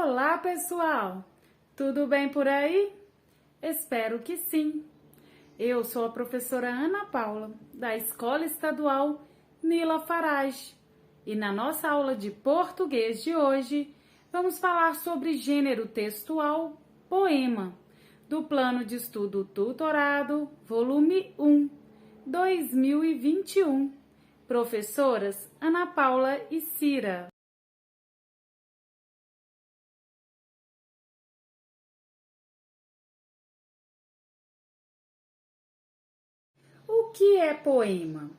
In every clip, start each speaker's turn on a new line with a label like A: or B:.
A: Olá, pessoal! Tudo bem por aí? Espero que sim. Eu sou a professora Ana Paula, da Escola Estadual Nila Farage, e na nossa aula de português de hoje, vamos falar sobre gênero textual poema, do Plano de Estudo Tutorado, volume 1, 2021. Professoras Ana Paula e Cira. O que é poema?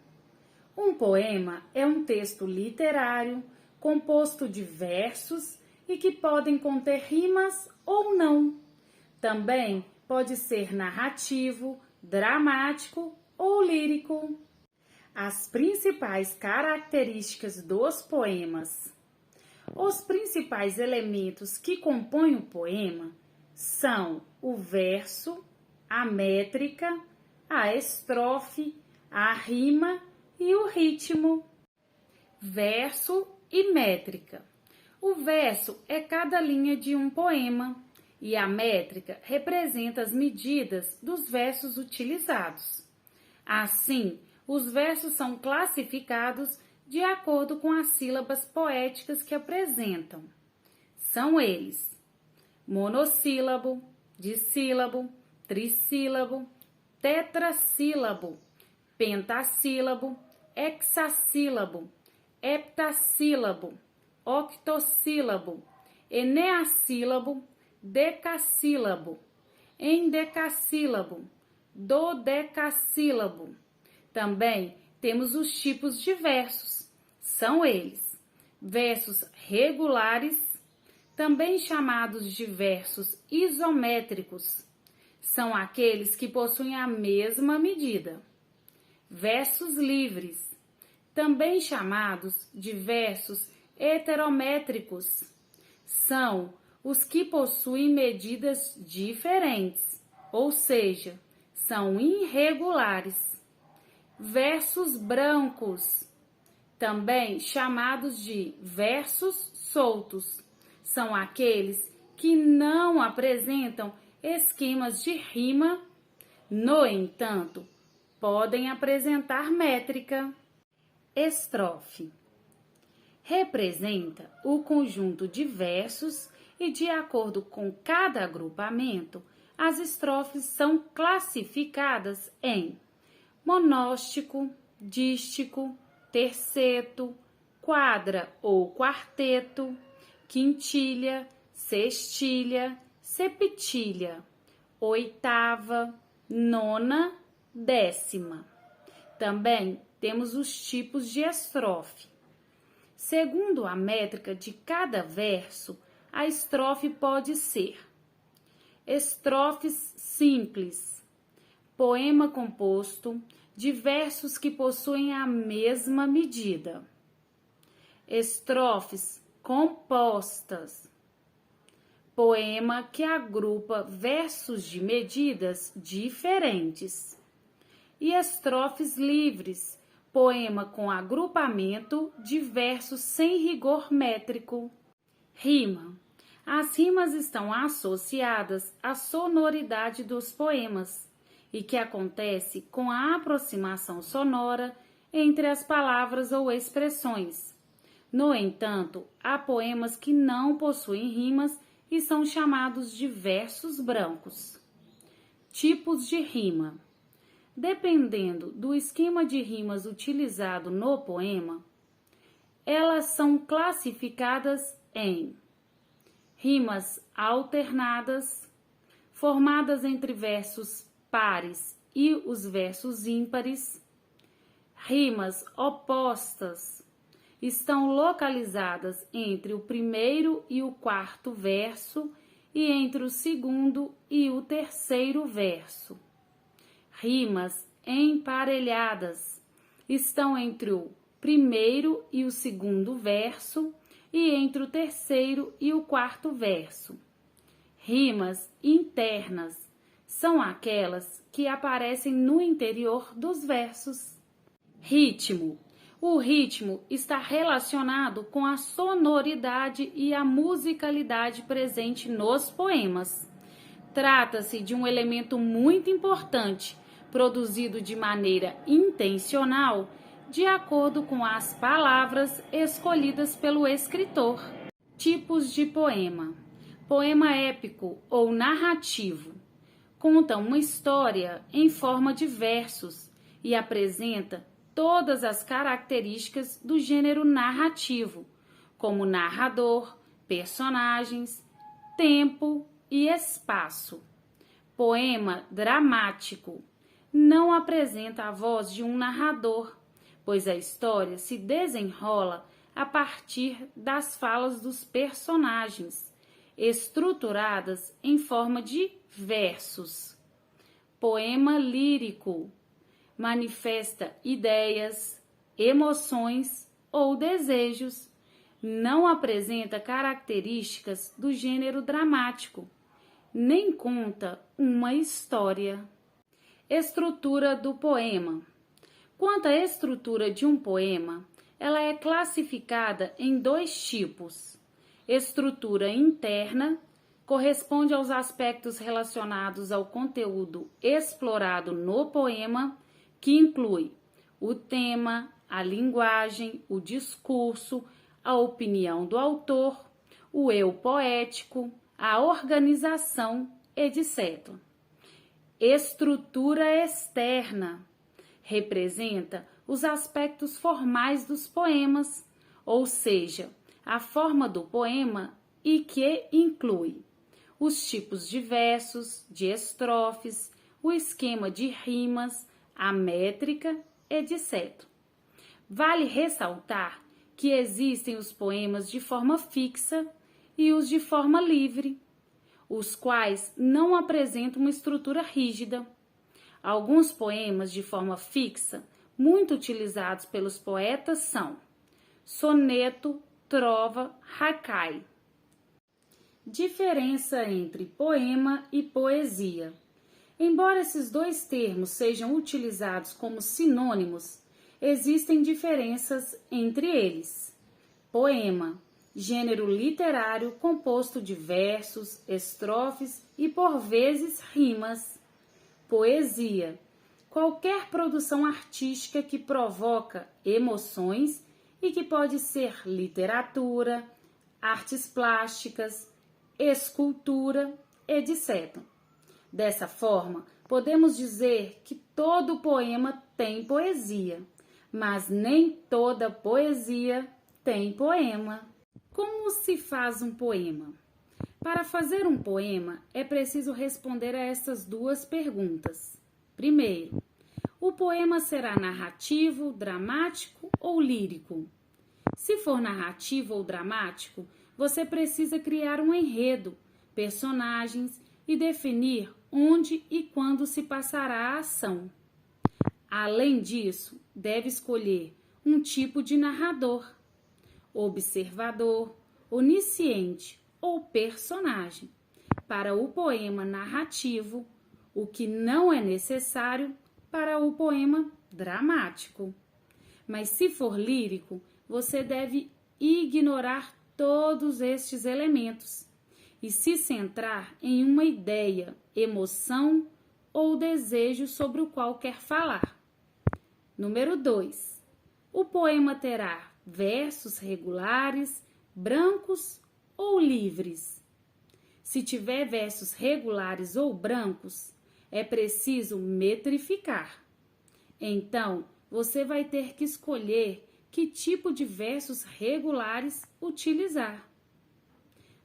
A: Um poema é um texto literário composto de versos e que podem conter rimas ou não. Também pode ser narrativo, dramático ou lírico. As principais características dos poemas. Os principais elementos que compõem o poema são o verso, a métrica, a estrofe, a rima e o ritmo. Verso e métrica. O verso é cada linha de um poema e a métrica representa as medidas dos versos utilizados. Assim, os versos são classificados de acordo com as sílabas poéticas que apresentam. São eles: monossílabo, dissílabo, trissílabo, tetrassílabo, pentassílabo, hexassílabo, heptassílabo, octossílabo, eneassílabo, decassílabo, endecassílabo, dodecassílabo. Também temos os tipos de versos. São eles: versos regulares, também chamados de versos isométricos. São aqueles que possuem a mesma medida. Versos livres, também chamados de versos heterométricos. São os que possuem medidas diferentes, ou seja, são irregulares. Versos brancos, também chamados de versos soltos, são aqueles que não apresentam esquemas de rima, no entanto, podem apresentar métrica. Estrofe representa o conjunto de versos e, de acordo com cada agrupamento, as estrofes são classificadas em monóstico, dístico, terceto, quadra ou quarteto, quintilha, sextilha, septilha, oitava, nona, décima. Também temos os tipos de estrofe. Segundo a métrica de cada verso, a estrofe pode ser: estrofes simples, poema composto de versos que possuem a mesma medida. Estrofes compostas, poema que agrupa versos de medidas diferentes. E estrofes livres, poema com agrupamento de versos sem rigor métrico. Rima. As rimas estão associadas à sonoridade dos poemas e que acontece com a aproximação sonora entre as palavras ou expressões. No entanto, há poemas que não possuem rimas e são chamados de versos brancos. Tipos de rima. Dependendo do esquema de rimas utilizado no poema, elas são classificadas em rimas alternadas, formadas entre versos pares e os versos ímpares. Rimas opostas estão localizadas entre o primeiro e o quarto verso e entre o segundo e o terceiro verso. Rimas emparelhadas estão entre o primeiro e o segundo verso e entre o terceiro e o quarto verso. Rimas internas são aquelas que aparecem no interior dos versos. Ritmo. O ritmo está relacionado com a sonoridade e a musicalidade presente nos poemas. Trata-se de um elemento muito importante, produzido de maneira intencional, de acordo com as palavras escolhidas pelo escritor. Tipos de poema: poema épico ou narrativo. Conta uma história em forma de versos e apresenta todas as características do gênero narrativo, como narrador, personagens, tempo e espaço. Poema dramático não apresenta a voz de um narrador, pois a história se desenrola a partir das falas dos personagens, estruturadas em forma de versos. Poema lírico manifesta ideias, emoções ou desejos. Não apresenta características do gênero dramático, nem conta uma história. Estrutura do poema. Quanto à estrutura de um poema, ela é classificada em dois tipos. Estrutura interna corresponde aos aspectos relacionados ao conteúdo explorado no poema, que inclui o tema, a linguagem, o discurso, a opinião do autor, o eu poético, a organização, etc. Estrutura externa representa os aspectos formais dos poemas, ou seja, a forma do poema e que inclui os tipos de versos, de estrofes, o esquema de rimas, a métrica, etc. Vale ressaltar que existem os poemas de forma fixa e os de forma livre, os quais não apresentam uma estrutura rígida. Alguns poemas de forma fixa, muito utilizados pelos poetas, são soneto, trova, haikai. Diferença entre poema e poesia. Embora esses dois termos sejam utilizados como sinônimos, existem diferenças entre eles. Poema, gênero literário composto de versos, estrofes e, por vezes, rimas. Poesia, qualquer produção artística que provoca emoções e que pode ser literatura, artes plásticas, escultura, etc. Dessa forma, podemos dizer que todo poema tem poesia, mas nem toda poesia tem poema. Como se faz um poema? Para fazer um poema, é preciso responder a essas duas perguntas. Primeiro, o poema será narrativo, dramático ou lírico? Se for narrativo ou dramático, você precisa criar um enredo, personagens e definir onde e quando se passará a ação. Além disso, deve escolher um tipo de narrador, observador, onisciente ou personagem para o poema narrativo, o que não é necessário para o poema dramático. Mas se for lírico, você deve ignorar todos estes elementos e se centrar em uma ideia, emoção ou desejo sobre o qual quer falar. Número 2. O poema terá versos regulares, brancos ou livres. Se tiver versos regulares ou brancos, é preciso metrificar. Então, você vai ter que escolher que tipo de versos regulares utilizar.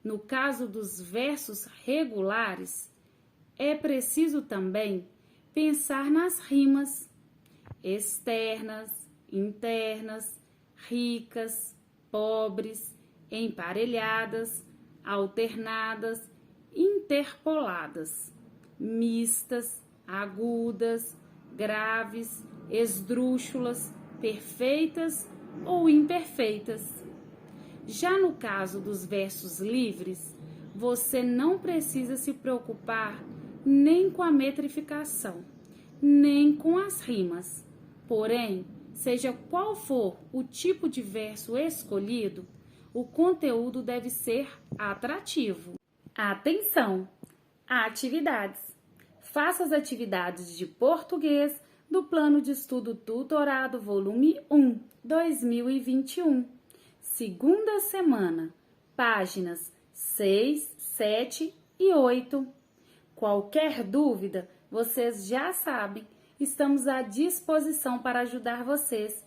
A: No caso dos versos regulares, é preciso também pensar nas rimas externas, internas, ricas, pobres, emparelhadas, alternadas, interpoladas, mistas, agudas, graves, esdrúxulas, perfeitas ou imperfeitas. Já no caso dos versos livres, você não precisa se preocupar nem com a metrificação, nem com as rimas. Porém, Seja qual for o tipo de verso escolhido, o conteúdo deve ser atrativo. Atenção! Atividades. Faça as atividades de português do Plano de Estudo Tutorado Volume 1, 2021. Segunda semana, páginas 6, 7 e 8. Qualquer dúvida, vocês já sabem, estamos à disposição para ajudar vocês.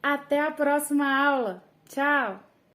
A: Até a próxima aula. Tchau!